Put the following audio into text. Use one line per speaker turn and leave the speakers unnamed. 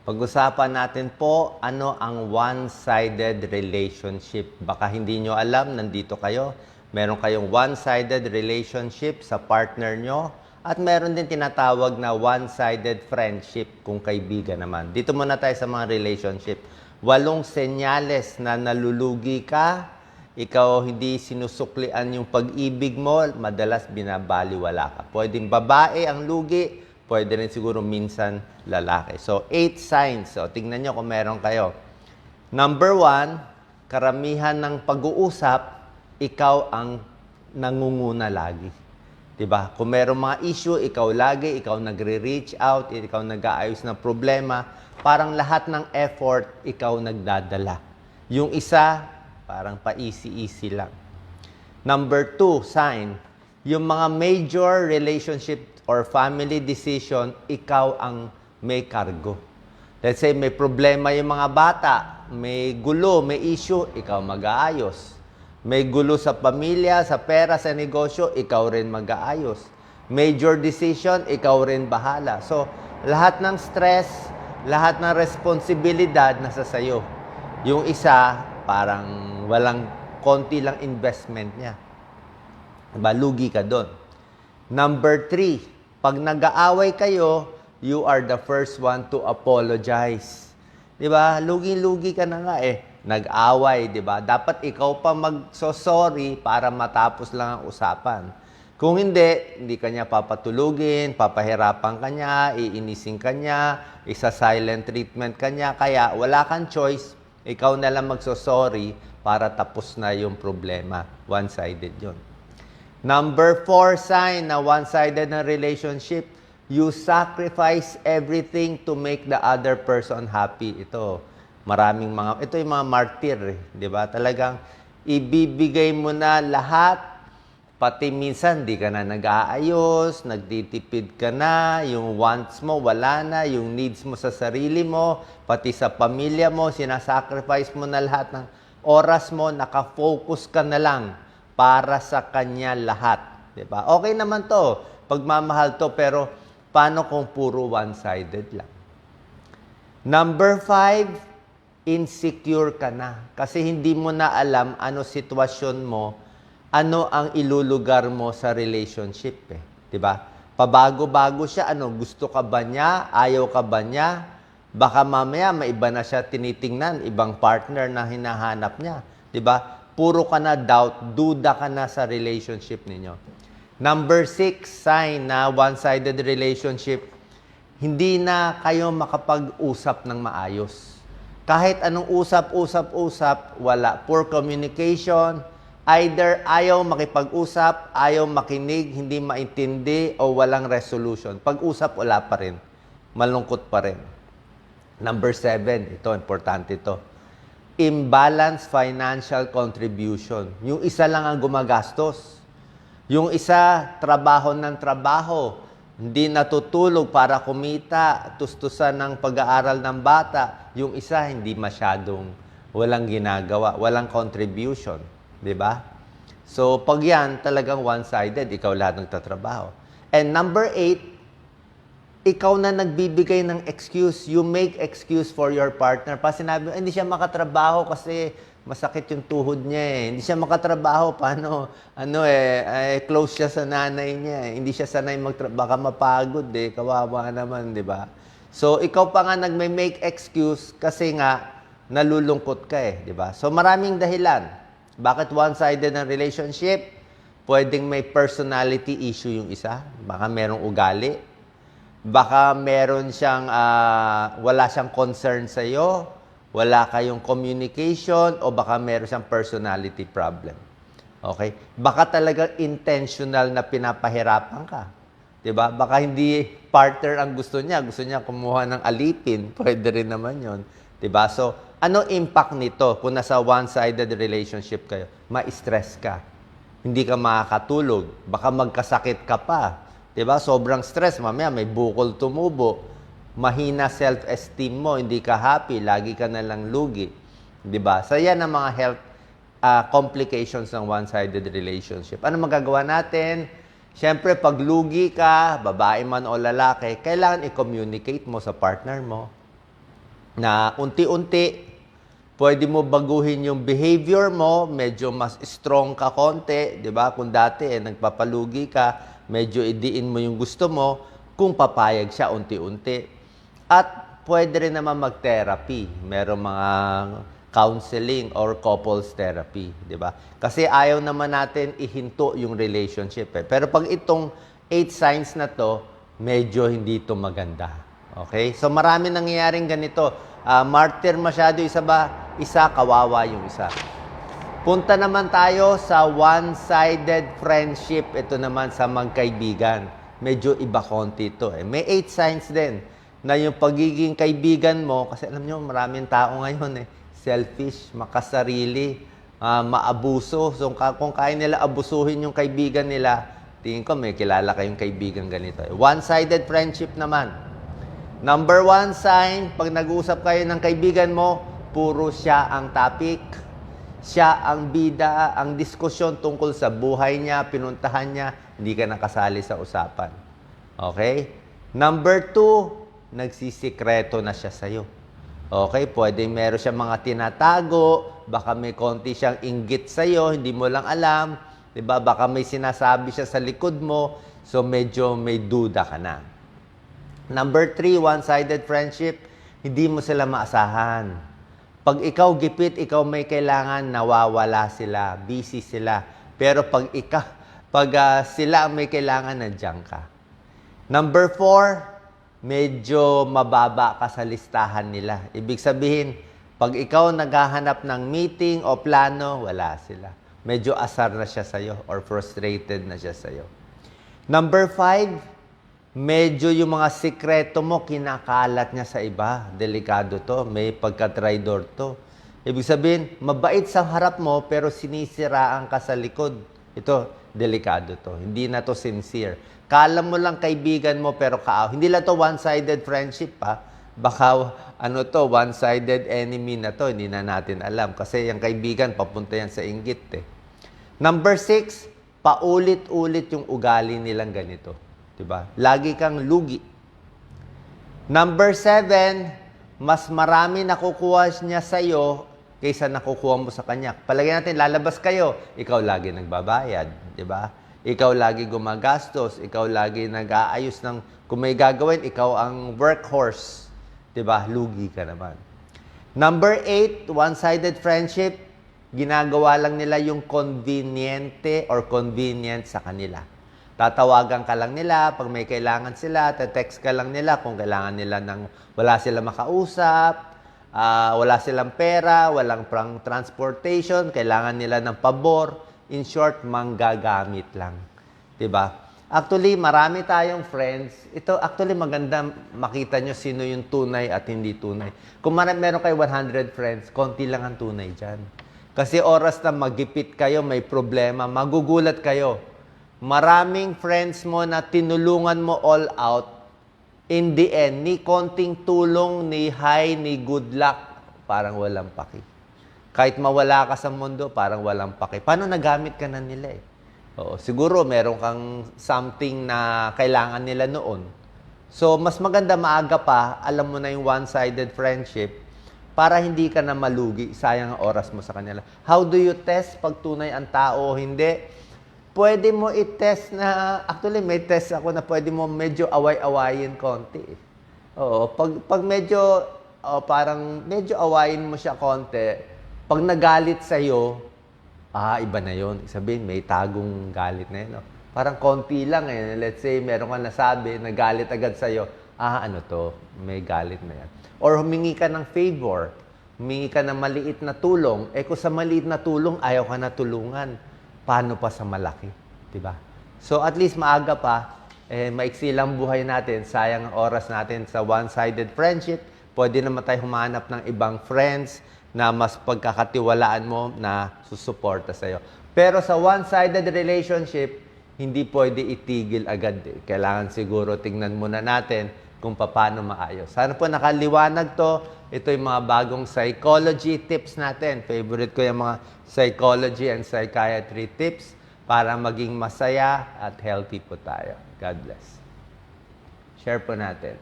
Pag-usapan natin po ano ang one-sided relationship. Baka hindi nyo alam, nandito kayo. Meron kayong one-sided relationship sa partner nyo at meron din tinatawag na one-sided friendship kung kaibigan naman. Dito muna tayo sa mga relationship. 8 senyales na nalulugi ka, ikaw hindi sinusuklian yung pag-ibig mo, madalas binabaliwala ka. Pwedeng babae ang lugi, pwede rin siguro minsan lalaki. So, 8 signs. So, tingnan nyo kung meron kayo. Number 1, karamihan ng pag-uusap, ikaw ang nangunguna lagi. Diba? Kung meron mga issue, ikaw lagi, ikaw nagre-reach out, ikaw nag-aayos ng problema, parang lahat ng effort, ikaw nagdadala. Yung isa, parang pa-easy-easy lang. Number 2, sign, yung mga major relationship or family decision, ikaw ang may kargo. Let's say may problema yung mga bata, may gulo, may issue, ikaw mag-aayos. May gulo sa pamilya, sa pera, sa negosyo, ikaw rin mag-aayos. Major decision, ikaw rin bahala. So, lahat ng stress, lahat ng responsibilidad nasa sayo. Yung isa, parang walang konti lang investment niya. Diba? Lugi ka doon. Number 3, pag nag-aaway kayo, you are the first one to apologize. Diba? Lugi-lugi ka na nga eh. Nag-away, diba? Dapat ikaw pa mag-sorry para matapos lang ang usapan. Kung hindi ka niya papatulugin, papahirapan ka niya, iinisin ka niya, isa-silent treatment ka niya. Kaya wala kang choice, ikaw na lang magsosorry para tapos na yung problema. One-sided yun. Number 4 sign na one-sided na relationship, you sacrifice everything to make the other person happy. Ito yung mga martyr, di ba? Talagang ibibigay mo na lahat, pati minsan di ka na nag-aayos, nagtitipid ka na, yung wants mo wala na, yung needs mo sa sarili mo, pati sa pamilya mo, sinasacrifice mo na lahat ng oras mo, nakafocus ka na lang para sa kanya lahat. Diba? Okay naman to, pagmamahal to, pero paano kung puro one-sided lang? Number 5, insecure ka na. Kasi hindi mo na alam ano sitwasyon mo, ano ang ilulugar mo sa relationship. Diba? Pabago-bago siya, gusto ka ba niya? Ayaw ka ba niya? Baka mamaya may iba na siya tinitingnan, ibang partner na hinahanap niya. Diba? Puro ka na doubt, duda ka na sa relationship ninyo. Number 6, sign na one-sided relationship, hindi na kayo makapag-usap ng maayos. Kahit anong usap, wala. Poor communication, either ayaw makipag-usap, ayaw makinig, hindi maintindi, o walang resolution. Pag-usap, wala pa rin. Malungkot pa rin. Number 7, ito, importante ito. Imbalance financial contribution. Yung isa lang ang gumagastos. Yung isa, trabaho ng trabaho. Hindi natutulog para kumita, tustusan ng pag-aaral ng bata. Yung isa, hindi masyadong walang ginagawa, walang contribution. Diba? So, pag yan, talagang one-sided, ikaw lahat nagtatrabaho. And number 8, ikaw na nagbibigay ng excuse. You make excuse for your partner. Pa sinabi mo, hindi siya makatrabaho kasi masakit yung tuhod niya eh. Hindi siya makatrabaho, paano? Close siya sa nanay niya eh. Hindi siya sanay baka mapagod eh. Kawawa naman, di ba? So, ikaw pa nga nagme-make excuse kasi nga nalulungkot ka eh, di ba? So, maraming dahilan. Bakit one-sided ang relationship? Pwedeng may personality issue yung isa. Baka merong ugali. Baka meron siyang, wala siyang concern sa iyo, wala kayong communication, o baka meron siyang personality problem. Okay? Baka talaga intentional na pinapahirapan ka. Diba? Baka hindi partner ang gusto niya kumuha ng alipin. Pwede rin naman yon. Diba? So, ano impact nito kung nasa one-sided relationship kayo? Ma-stress ka. Hindi ka makakatulog. Baka magkasakit ka pa. Diba? Sobrang stress, mamaya may bukol tumubo, mahina self-esteem mo, hindi ka happy, lagi ka na lang lugi. Diba? So yan ang mga health complications ng one-sided relationship. Ano magagawa natin? Siyempre, pag lugi ka, babae man o lalaki, kailangan i-communicate mo sa partner mo. na unti-unti, pwede mo baguhin yung behavior mo, medyo mas strong ka konti, di ba? Kung dati nagpapalugi ka, medyo idiin mo yung gusto mo, kung papayag siya unti-unti. At pwede rin naman mag-therapy. Merong mga counseling or couples therapy, di ba? Kasi ayaw naman natin ihinto yung relationship. Pero pag itong 8 signs na to, medyo hindi ito maganda. Okay? So marami nangyayaring ganito. Martyr masyado isa, kawawa yung isa. Punta naman tayo sa one-sided friendship. Ito naman sa magkaibigan. Medyo iba konti ito. May 8 signs din na yung pagiging kaibigan mo, kasi alam nyo, maraming tao ngayon selfish, makasarili, maabuso. So kung kaya nila abusuhin yung kaibigan nila, tingin ko may kilala kayong kaibigan ganito. One-sided friendship naman. Number 1 sign, pag nag-uusap kayo ng kaibigan mo, puro siya ang topic, siya ang bida, ang diskusyon tungkol sa buhay niya, pinuntahan niya, hindi ka nakasali sa usapan. Okay? Number 2, nagsisikreto na siya sa'yo. Okay, pwede meron siya mga tinatago, baka may konti siyang inggit sa'yo, hindi mo lang alam, diba? Baka may sinasabi siya sa likod mo, so medyo may duda ka na. Number 3, one-sided friendship, hindi mo sila maasahan. Pag ikaw gipit, ikaw may kailangan, nawawala sila, busy sila. Pero pag sila ang may kailangan, nandiyan ka. Number 4, medyo mababa ka sa listahan nila. Ibig sabihin, pag ikaw naghahanap ng meeting o plano, wala sila. Medyo asar na siya sa'yo or frustrated na siya sa'yo. Number 5, medyo yung mga sikreto mo, kinakalat niya sa iba. Delikado to. May pagka-traidor to. Ibig sabihin, mabait sa harap mo, pero sinisiraan ka sa likod. Ito, delikado to. Hindi na to sincere. Kala mo lang kaibigan mo pero hindi lang to one-sided friendship pa. Baka one-sided enemy na to, hindi na natin alam. Kasi yung kaibigan, papunta yan sa inggit Number 6, paulit-ulit yung ugali nilang ganito. Diba? Lagi kang lugi. Number 7, mas marami nakukuha niya sa'yo kaysa nakukuha mo sa kanya. Palagay natin, lalabas kayo, ikaw lagi nagbabayad. Diba? Ikaw lagi gumagastos, ikaw lagi nag-aayos ng, kung may gagawin, ikaw ang workhorse. Diba? Lugi ka naman. Number 8, one-sided friendship, ginagawa lang nila yung conveniente or convenient sa kanila. Tatawagan ka lang nila pag may kailangan sila, text ka lang nila kung kailangan nila wala sila makausap, wala silang pera, walang transportation, kailangan nila ng pabor. In short, manggagamit lang. Diba? Actually, marami tayong friends. Ito, actually, maganda makita nyo sino yung tunay at hindi tunay. Kung meron kayo 100 friends, konti lang ang tunay dyan. Kasi oras na magipit kayo, may problema, magugulat kayo. Maraming friends mo na tinulungan mo all out, in the end, ni konting tulong, ni hi, ni good luck, parang walang paki. Kahit mawala ka sa mundo, parang walang pake. Paano nagamit ka na nila Oo, siguro meron kang something na kailangan nila noon. So, mas maganda maaga pa, alam mo na yung one-sided friendship para hindi ka na malugi. Sayang ang oras mo sa kanila. How do you test pag tunay ang tao o hindi? Pwede mo i-test na, actually may test ako na pwede mo medyo away-awayin konti. Oo, pag medyo, parang medyo awayin mo siya konti, pag nagalit sa'yo, iba na yun. Sabihin, may tagong galit na yun. Parang konti lang Let's say, meron ka nasabi, nagalit agad sa'yo. May galit na yan. Or humingi ka ng favor. Humingi ka ng maliit na tulong. Kung sa maliit na tulong, ayaw ka na tulungan. Paano pa sa malaki? Diba? So, at least maaga pa, maiksi lang buhay natin. Sayang ang oras natin sa one-sided friendship. Pwede naman tayo humanap ng ibang friends na mas pagkakatiwalaan mo na susuporta sa'yo. Pero sa one-sided relationship, hindi pwede itigil agad. Kailangan siguro tingnan muna natin kung paano maayos. Sana po nakaliwanag to. Ito yung mga bagong psychology tips natin. Favorite ko yung mga psychology and psychiatry tips para maging masaya at healthy po tayo. God bless. Share po natin.